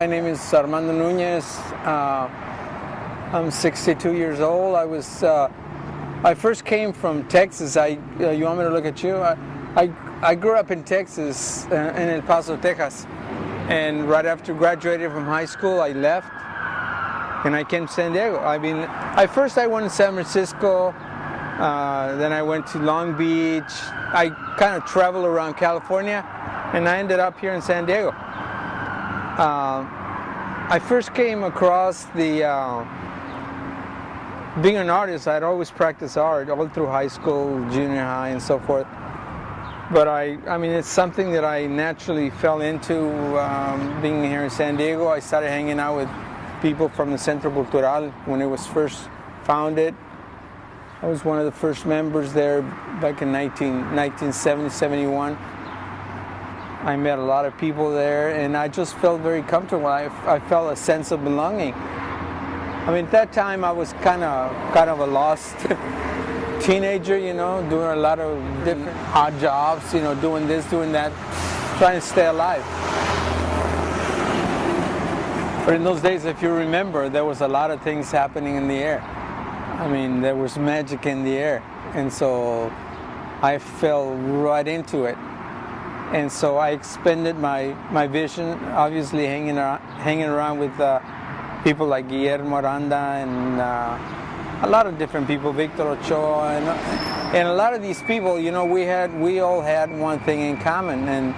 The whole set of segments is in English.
My name is Armando Nuñez. I'm 62 years old. I first came from Texas. You want me to look at you? I grew up in Texas, in El Paso, Texas. And right after graduating from high school, I left and I came to San Diego. First I went to San Francisco, then I went to Long Beach. I kind of traveled around California, and I ended up here in San Diego. I first came across being an artist. I'd always practiced art all through high school, junior high, and so forth. But it's something that I naturally fell into being here in San Diego. I started hanging out with people from the Centro Cultural when it was first founded. I was one of the first members there back in 1970, 71. I met a lot of people there, and I just felt very comfortable. I felt a sense of belonging. At that time I was kind of a lost teenager, doing a lot of different odd jobs, doing this, doing that, trying to stay alive. But in those days, if you remember, there was a lot of things happening in the air. There was magic in the air, and so I fell right into it. And so I expanded my vision, obviously hanging around with people like Guillermo Aranda and a lot of different people, Victor Ochoa, and a lot of these people, we all had one thing in common. And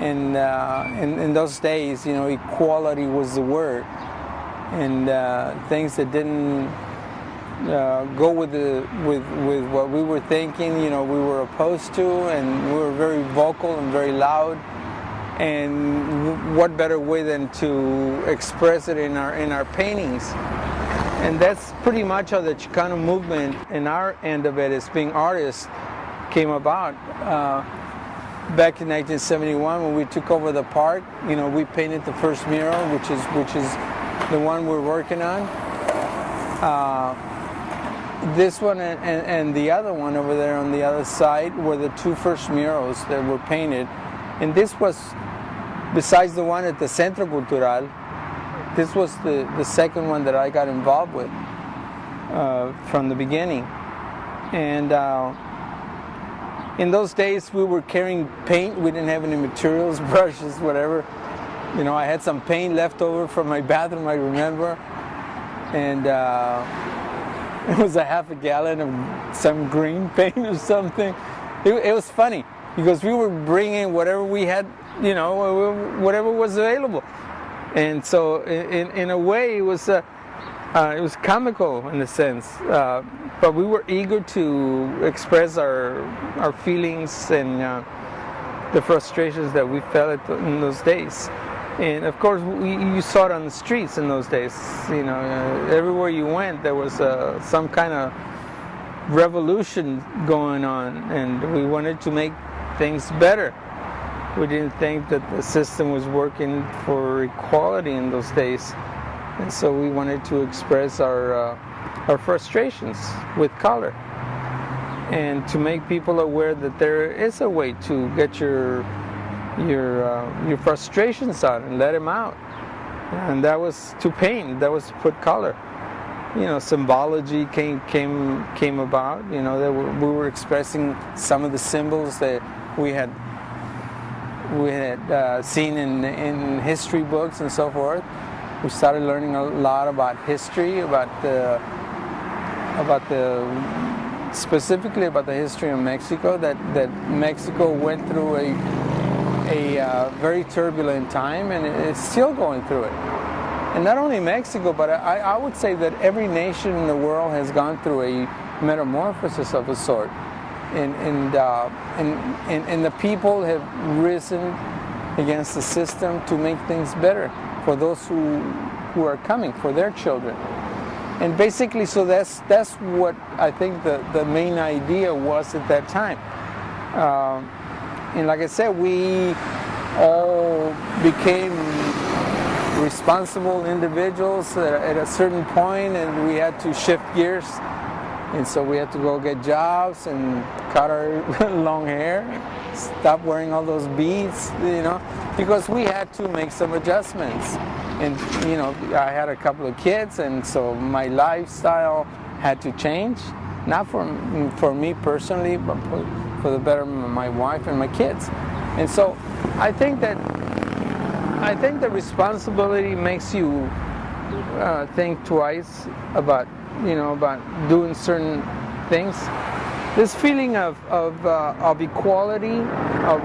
in those days, equality was the word, and things that didn't go with what we were thinking, we were opposed to, and we were very vocal and very loud. And what better way than to express it in our paintings? And that's pretty much how the Chicano movement, in our end of it, as being artists, came about. Back in 1971, when we took over the park, we painted the first mural, which is the one we're working on. This one and the other one over there on the other side were the two first murals that were painted. And this was, besides the one at the Centro Cultural, this was the second one that I got involved with from the beginning. And in those days, we were carrying paint. We didn't have any materials, brushes, whatever. I had some paint left over from my bathroom, I remember. And it was a half a gallon of some green paint or something. It was funny because we were bringing whatever we had, whatever was available. And so in a way, it was comical in a sense. But we were eager to express our feelings and the frustrations that we felt in those days. And of course, you saw it on the streets in those days. Everywhere you went, there was some kind of revolution going on, and we wanted to make things better. We didn't think that the system was working for equality in those days, and so we wanted to express our frustrations with color, and to make people aware that there is a way to get your frustrations out and let them out. And that was to paint, that was to put color. Symbology came about. We were expressing some of the symbols that we had seen in history books and so forth. We started learning a lot about history, specifically about the history of Mexico, that Mexico went through a very turbulent time, and it's still going through it. And not only Mexico, but I would say that every nation in the world has gone through a metamorphosis of a sort. And the people have risen against the system to make things better for those who are coming, for their children. And basically, so that's what I think the main idea was at that time. And like I said, we all became responsible individuals at a certain point, and we had to shift gears. And so we had to go get jobs and cut our long hair, stop wearing all those beads, because we had to make some adjustments. And you know, I had a couple of kids, and so my lifestyle had to change, not for me personally, but for the betterment of my wife and my kids. And so I think the responsibility makes you think twice about, you know, about doing certain things. This feeling of equality, of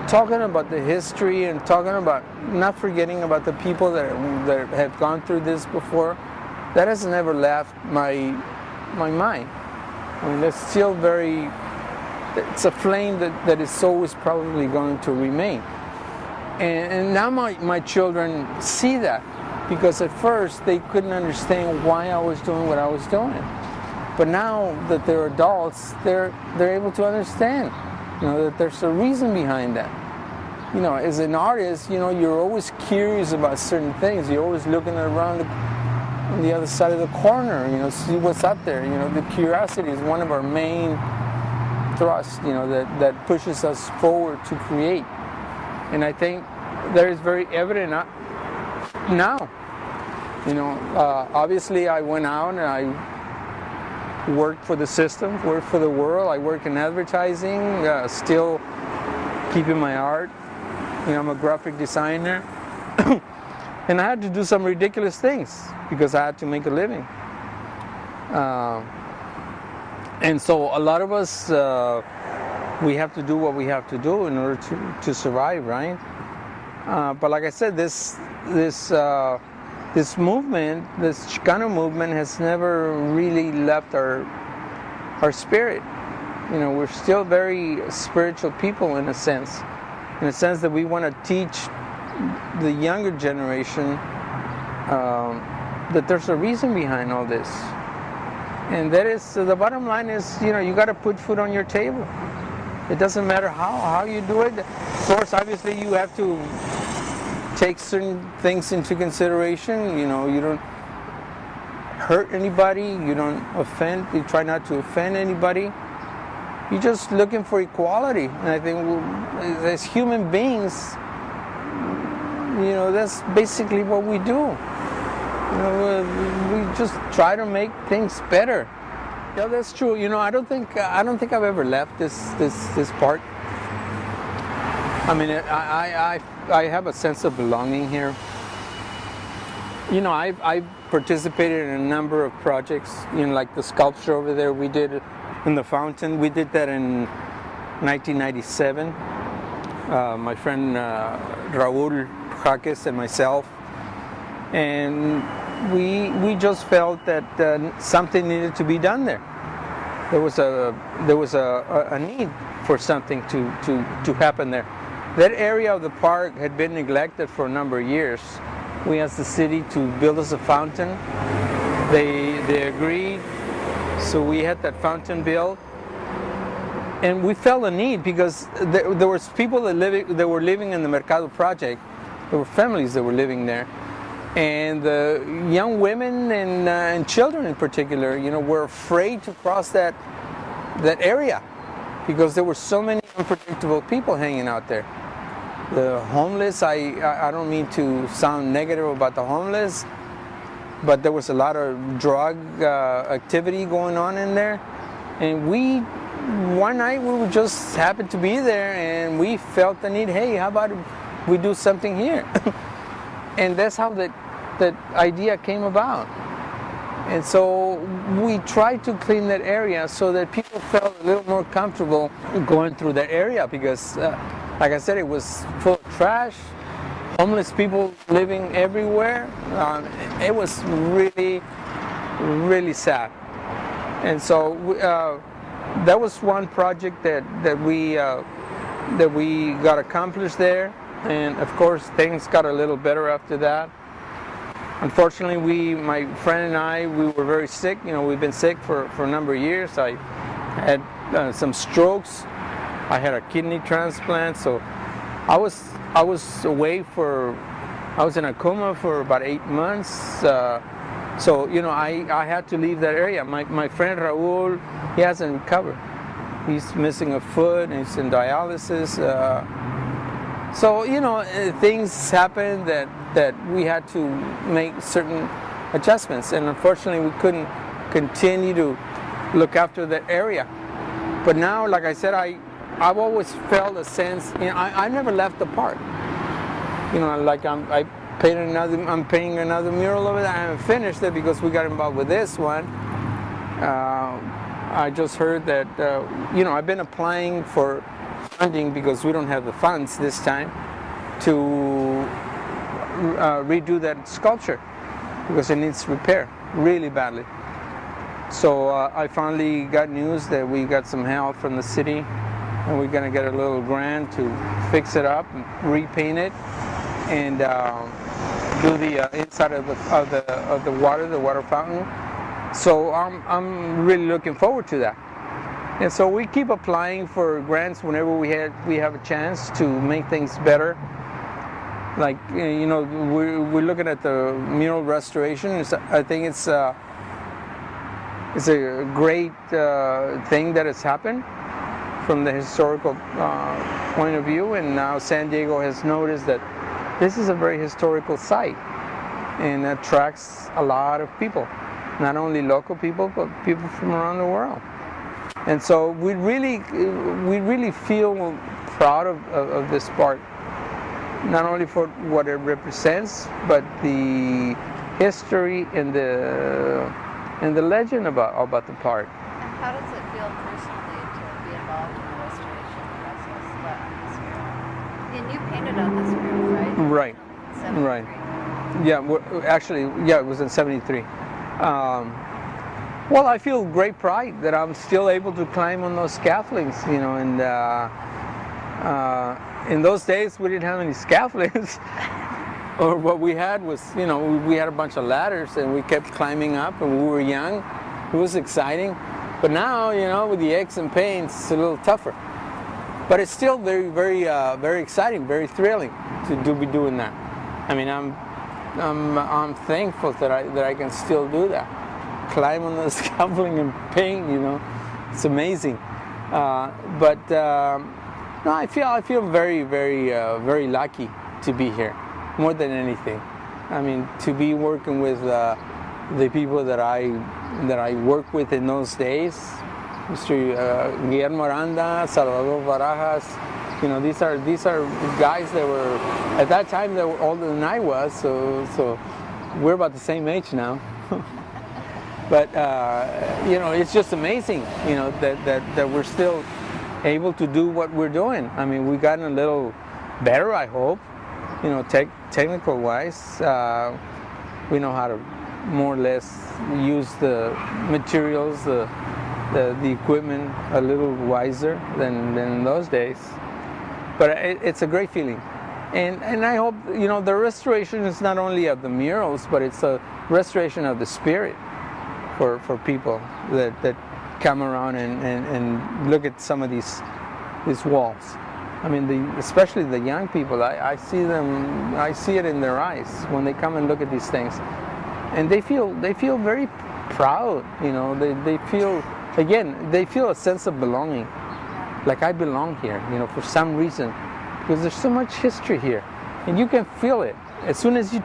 talking about the history and talking about not forgetting about the people that have gone through this before, that has never left my mind. I mean, it's still very, it's a flame that is always probably going to remain. And now my children see that, because at first they couldn't understand why I was doing what I was doing. But now that they're adults, they're able to understand, you know, that there's a reason behind that. You know, as an artist, you know, you're always curious about certain things. You're always looking around on the other side of the corner, you know, see what's out there. You know, the curiosity is one of our main thrusts, you know, that pushes us forward to create. And I think that is very evident now. You know, obviously I went out and I worked for the system, worked for the world. I work in advertising, still keeping my art. You know, I'm a graphic designer. And I had to do some ridiculous things because I had to make a living. And so a lot of us, we have to do what we have to do in order to survive, right? But like I said, this movement, this Chicano movement, has never really left our spirit. You know, we're still very spiritual people in a sense that we want to teach the younger generation that there's a reason behind all this. And that is, the bottom line is, you know, you got to put food on your table. It doesn't matter how you do it. Of course, obviously, you have to take certain things into consideration. You know, you don't hurt anybody, you don't offend, you try not to offend anybody. You're just looking for equality. And I think as human beings, you know, that's basically what we do. You know, we just try to make things better. Yeah, that's true. You know, I don't think I've ever left this part. I mean, I have a sense of belonging here. You know, I participated in a number of projects. You know, like the sculpture over there we did in the fountain. We did that in 1997. My friend Raúl Jaques and myself, and we just felt that something needed to be done there. There was a need for something to happen there. That area of the park had been neglected for a number of years. We asked the city to build us a fountain. They agreed, so we had that fountain built. And we felt a need because there was people that were living in the Mercado project. There were families that were living there. And the young women and children in particular, you know, were afraid to cross that area because there were so many unpredictable people hanging out there. The homeless, I don't mean to sound negative about the homeless, but there was a lot of drug activity going on in there. And one night we just happened to be there and we felt the need, hey, how about we do something here? And that's how that idea came about. And so we tried to clean that area so that people felt a little more comfortable going through that area because, like I said, it was full of trash, homeless people living everywhere. It was really, really sad. And so that was one project that we got accomplished there. And of course, things got a little better after that. Unfortunately, my friend and I, we were very sick. You know, we've been sick for a number of years. I had some strokes. I had a kidney transplant. So I was away I was in a coma for about 8 months. So, you know, I had to leave that area. My friend Raúl, he hasn't recovered. He's missing a foot and he's in dialysis. So, things happened that we had to make certain adjustments, and unfortunately we couldn't continue to look after that area. But now, like I said, I've always felt a sense, I never left the park. Like I'm painting another mural over there. I haven't finished it because we got involved with this one. I just heard that, I've been applying for funding because we don't have the funds this time to redo that sculpture because it needs repair really badly. So I finally got news that we got some help from the city, and we're gonna get a little grant to fix it up, repaint it, and do the inside of the water fountain. So I'm really looking forward to that. And so we keep applying for grants whenever we have a chance to make things better. Like, we're looking at the mural restoration. I think it's a great thing that has happened from the historical point of view. And now San Diego has noticed that this is a very historical site and attracts a lot of people, not only local people, but people from around the world. And so we really feel proud of this park, not only for what it represents, but the history and the legend about the park. And how does it feel personally to be involved in the restoration process? And you painted on this mural, right? Right. Right. Yeah, it was in '73. Well, I feel great pride that I'm still able to climb on those scaffoldings, and in those days we didn't have any scaffoldings. Or what we had was, we had a bunch of ladders and we kept climbing up, and we were young. It was exciting. But now, with the eggs and paints, it's a little tougher. But it's still very, very, very exciting, very thrilling to be doing that. I mean, I'm thankful that I can still do that. Climb on the scaffolding and paint, it's amazing. But no, I feel very, very, very lucky to be here, more than anything. I mean, to be working with the people that I worked with in those days, Mr. Guillermo Aranda, Salvador Barajas. These are guys that were at that time they were older than I was. So we're about the same age now. But it's just amazing, that we're still able to do what we're doing. I mean, we've gotten a little better, I hope, technical wise. We know how to more or less use the materials, the equipment a little wiser than in those days. But it's a great feeling. And I hope, the restoration is not only of the murals, but it's a restoration of the spirit for people that come around and look at some of these walls. I mean, especially the young people. I see it in their eyes when they come and look at these things, and they feel very proud. They feel a sense of belonging, like I belong here. For some reason, because there's so much history here, and you can feel it as soon as you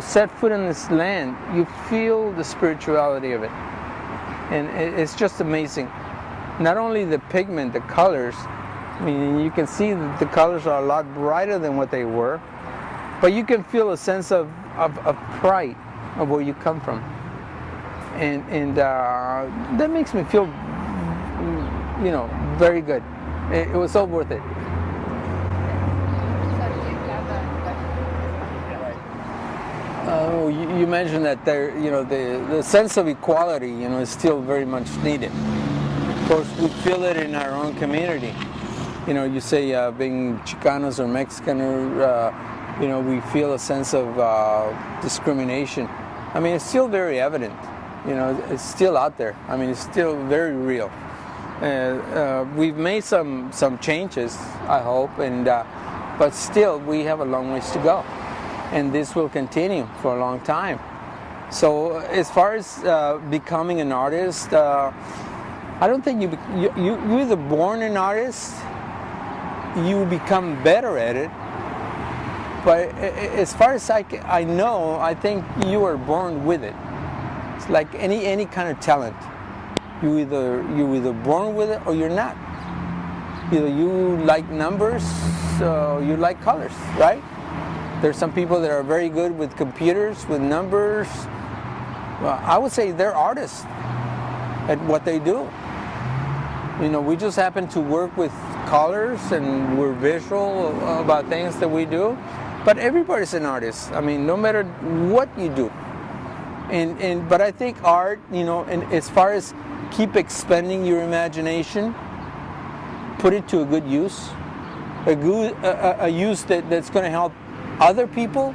set foot in this land. You feel the spirituality of it, and it's just amazing. Not only the pigment, the colors. I mean, you can see that the colors are a lot brighter than what they were, but you can feel a sense of pride of where you come from, and that makes me feel, very good. It was all worth it. You mentioned that the sense of equality, is still very much needed. Of course, we feel it in our own community. You say being Chicanos or Mexican, we feel a sense of discrimination. I mean, it's still very evident. It's still out there. I mean, it's still very real. We've made some changes, I hope, but still we have a long ways to go, and this will continue for a long time. So, as far as becoming an artist. I don't think you're either born an artist you become better at it. But as far as I know, I think you are born with it. It's like any kind of talent. You're either born with it or you're not. Either you like numbers or you like colors, right? There's some people that are very good with computers, with numbers. Well, I would say they're artists at what they do. We just happen to work with colors and we're visual about things that we do. But everybody's an artist. I mean, no matter what you do. But I think art, and as far as keep expanding your imagination, put it to a good use, a use that's going to help other people.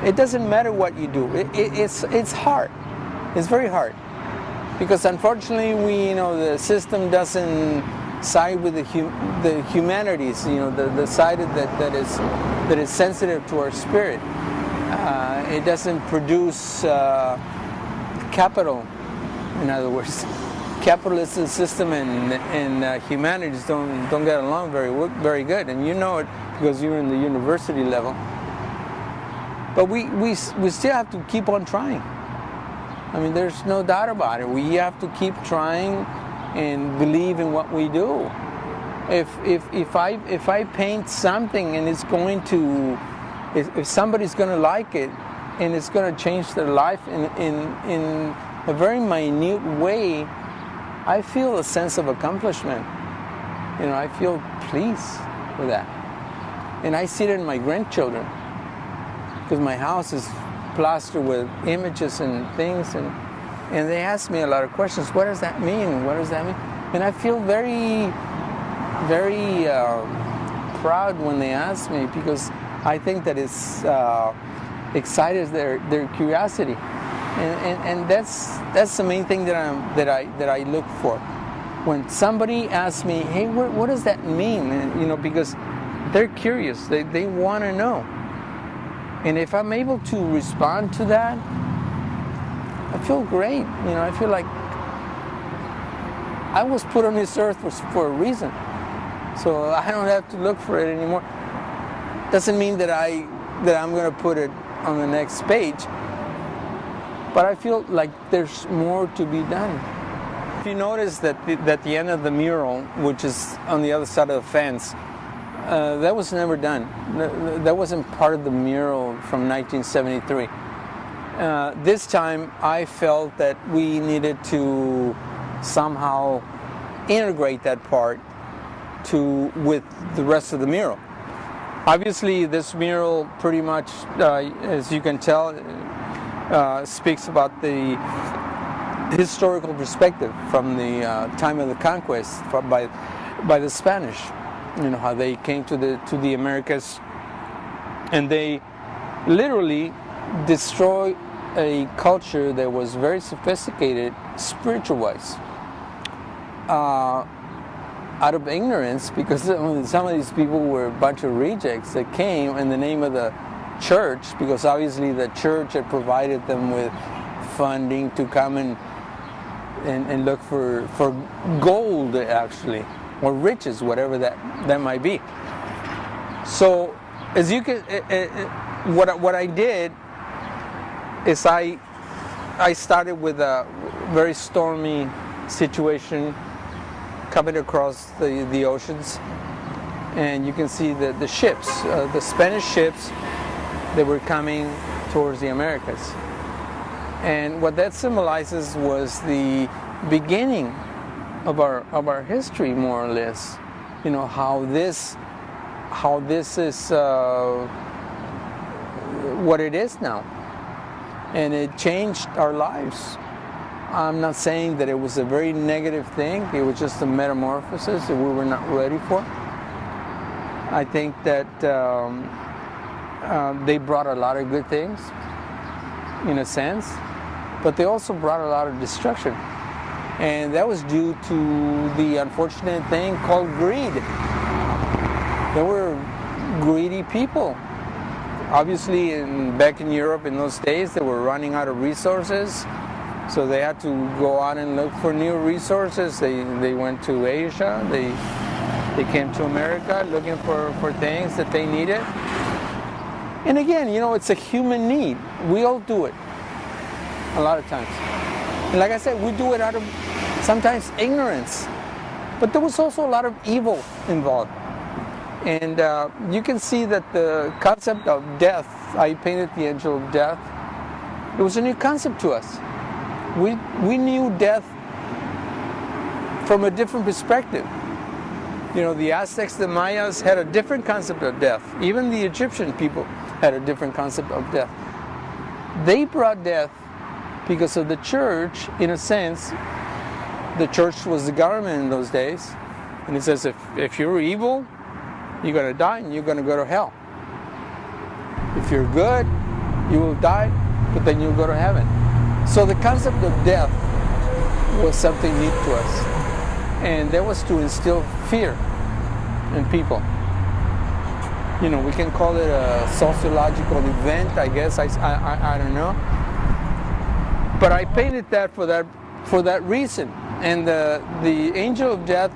It doesn't matter what you do. It's hard. It's very hard because unfortunately the system doesn't side with the humanities. The side that is sensitive to our spirit. It doesn't produce capital. In other words, capitalist system and humanities don't get along very good, and you know it because you're in the university level. But we still have to keep on trying. I mean, there's no doubt about it. We have to keep trying and believe in what we do. If I paint something and it's going to, if somebody's going to like it and it's going to change their life in a very minute way, I feel a sense of accomplishment. I feel pleased with that. And I see it in my grandchildren because my house is plastered with images and things, and they ask me a lot of questions. What does that mean? What does that mean? And I feel very, very proud when they ask me because I think that it's excited their curiosity, and that's the main thing that I look for. When somebody asks me, hey, what does that mean? Because they're curious, they want to know. And if I'm able to respond to that, I feel great. I feel like I was put on this earth for a reason. So I don't have to look for it anymore. Doesn't mean that I'm going to put it on the next page. But I feel like there's more to be done. If you notice that at the end of the mural, which is on the other side of the fence, that was never done. That wasn't part of the mural from 1973. This time I felt that we needed to somehow integrate that part with the rest of the mural. Obviously this mural pretty much, as you can tell, speaks about the historical perspective from the time of the conquest by the Spanish. How they came to the Americas, and they literally destroyed a culture that was very sophisticated spiritual-wise, out of ignorance, because some of these people were a bunch of rejects that came in the name of the church, because obviously the church had provided them with funding to come and look for gold, actually, or riches, whatever that might be. So, as you can, what I did is I started with a very stormy situation coming across the oceans, and you can see the ships, the Spanish ships that were coming towards the Americas. And what that symbolizes was the beginning of our history, more or less. How this is what it is now, and it changed our lives. I'm not saying that it was a very negative thing. It was just a metamorphosis that we were not ready for. I think that they brought a lot of good things, in a sense, but they also brought a lot of destruction. And that was due to the unfortunate thing called greed. There were greedy people. Obviously, back in Europe in those days, they were running out of resources, so they had to go out and look for new resources. They went to Asia. They came to America looking for things that they needed. And again, it's a human need. We all do it a lot of times. And like I said, we do it out of sometimes ignorance. But there was also a lot of evil involved. And you can see that the concept of death, I painted the angel of death, it was a new concept to us. We knew death from a different perspective. The Aztecs, the Mayas had a different concept of death. Even the Egyptian people had a different concept of death. They brought death because of the church. In a sense, the church was the government in those days. And it says, if you're evil, you're going to die and you're going to go to hell. If you're good, you will die, but then you'll go to heaven. So the concept of death was something new to us. And that was to instill fear in people. We can call it a sociological event, I guess. I don't know. But I painted that for that reason. And the angel of death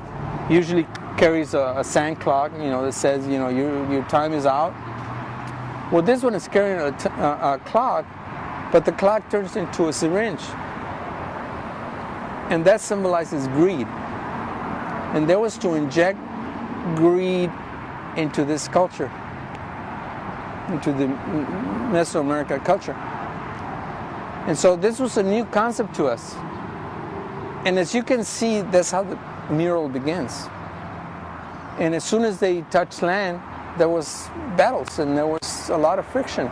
usually carries a sand clock, that says, your time is out. Well, this one is carrying a clock, but the clock turns into a syringe. And that symbolizes greed. And that was to inject greed into this culture, into the Mesoamerican culture. And so this was a new concept to us. And as you can see, that's how the mural begins. And as soon as they touched land, there was battles and there was a lot of friction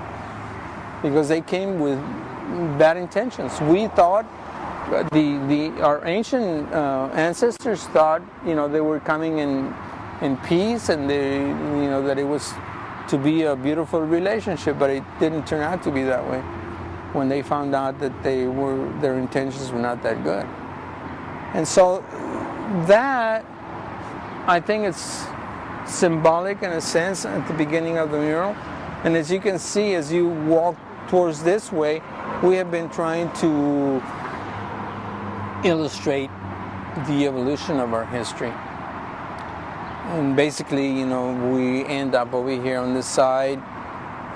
because they came with bad intentions. We thought, our ancient ancestors thought, they were coming in peace, and that it was to be a beautiful relationship, but it didn't turn out to be that way when they found out that their intentions were not that good. And so that, I think it's symbolic in a sense at the beginning of the mural. And as you can see, as you walk towards this way, we have been trying to illustrate the evolution of our history. And basically, we end up over here on this side,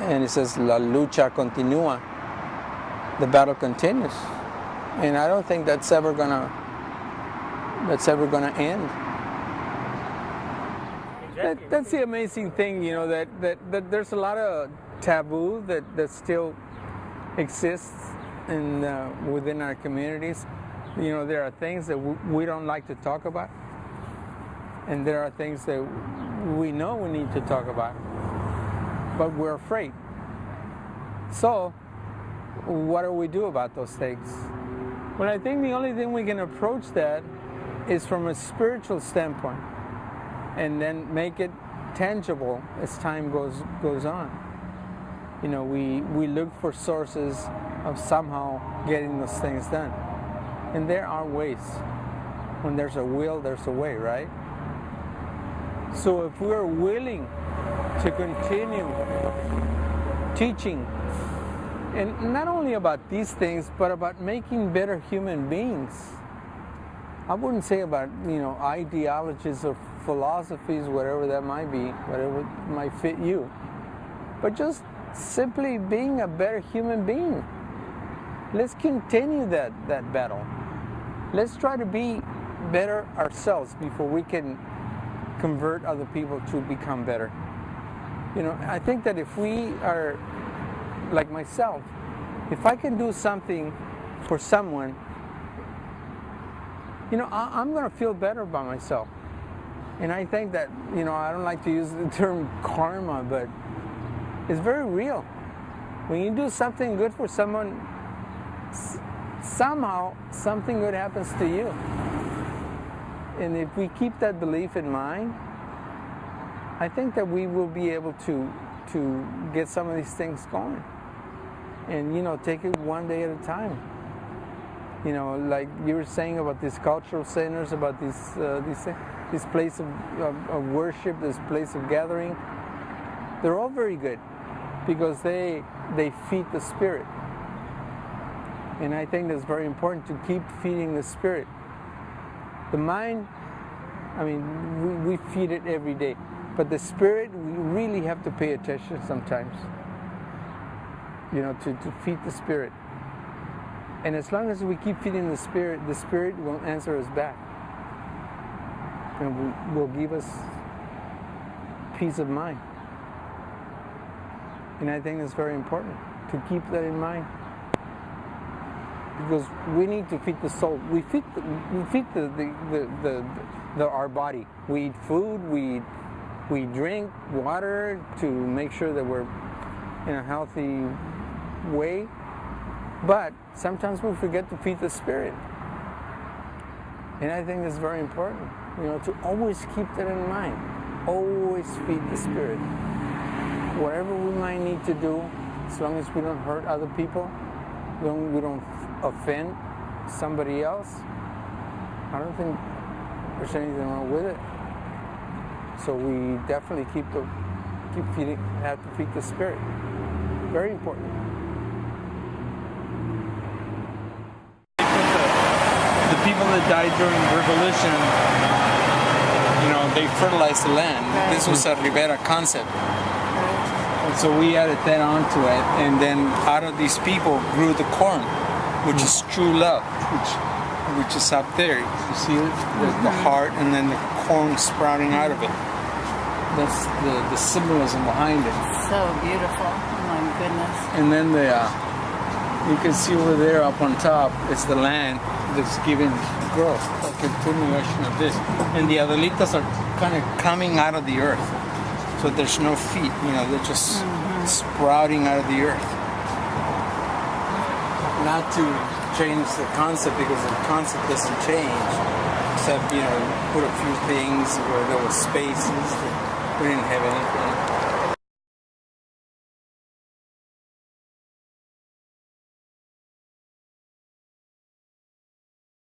and it says La lucha continúa. The battle continues. And I don't think that's ever gonna end. That's the amazing thing, that there's a lot of taboo that still exists within our communities. There are things that we don't like to talk about, and there are things that we know we need to talk about, but we're afraid. So, what do we do about those things? Well, I think the only thing we can approach that is from a spiritual standpoint, and then make it tangible as time goes on. We look for sources of somehow getting those things done. And there are ways. When there's a will, there's a way, right? So if we're willing to continue teaching, and not only about these things, but about making better human beings. I wouldn't say about, ideologies or philosophies, whatever that might be, whatever might fit you, but just simply being a better human being. Let's continue that battle. Let's try to be better ourselves before we can convert other people to become better. I think that if we are, like myself, if I can do something for someone, I'm going to feel better about myself. And I think that, I don't like to use the term karma, but it's very real. When you do something good for someone, somehow something good happens to you. And if we keep that belief in mind, I think that we will be able to get some of these things going. And, take it one day at a time. Like you were saying about these cultural centers, about this place of worship, this place of gathering, they're all very good because they feed the spirit. And I think that's very important, to keep feeding the spirit. The mind I mean, we feed it every day. But the spirit, we really have to pay attention sometimes, to feed the spirit. And as long as we keep feeding the spirit will answer us back. And will give us peace of mind. And I think it's very important to keep that in mind. Because we need to feed the soul. We feed our body. We eat food, we drink water to make sure that we're in a healthy way. But sometimes we forget to feed the spirit. And I think that's very important, to always keep that in mind. Always feed the spirit. Whatever we might need to do, as long as we don't hurt other people, we don't offend somebody else, I don't think there's anything wrong with it. So we definitely have to feed the spirit. Very important. The people that died during the revolution, they fertilized the land. Right. This was a Rivera concept. Right. And so we added that onto it, and then out of these people grew the corn, which is true love, which is up there. You see it? The heart, and then the corn sprouting out of it. That's the symbolism behind it. So beautiful. Oh my goodness. And then you can see over there up on top is the land that's giving growth, a continuation of this. And the Adelitas are kind of coming out of the earth. So there's no feet, they're just sprouting out of the earth. Not to change the concept, because the concept doesn't change. Except, put a few things where there were spaces that we didn't have anything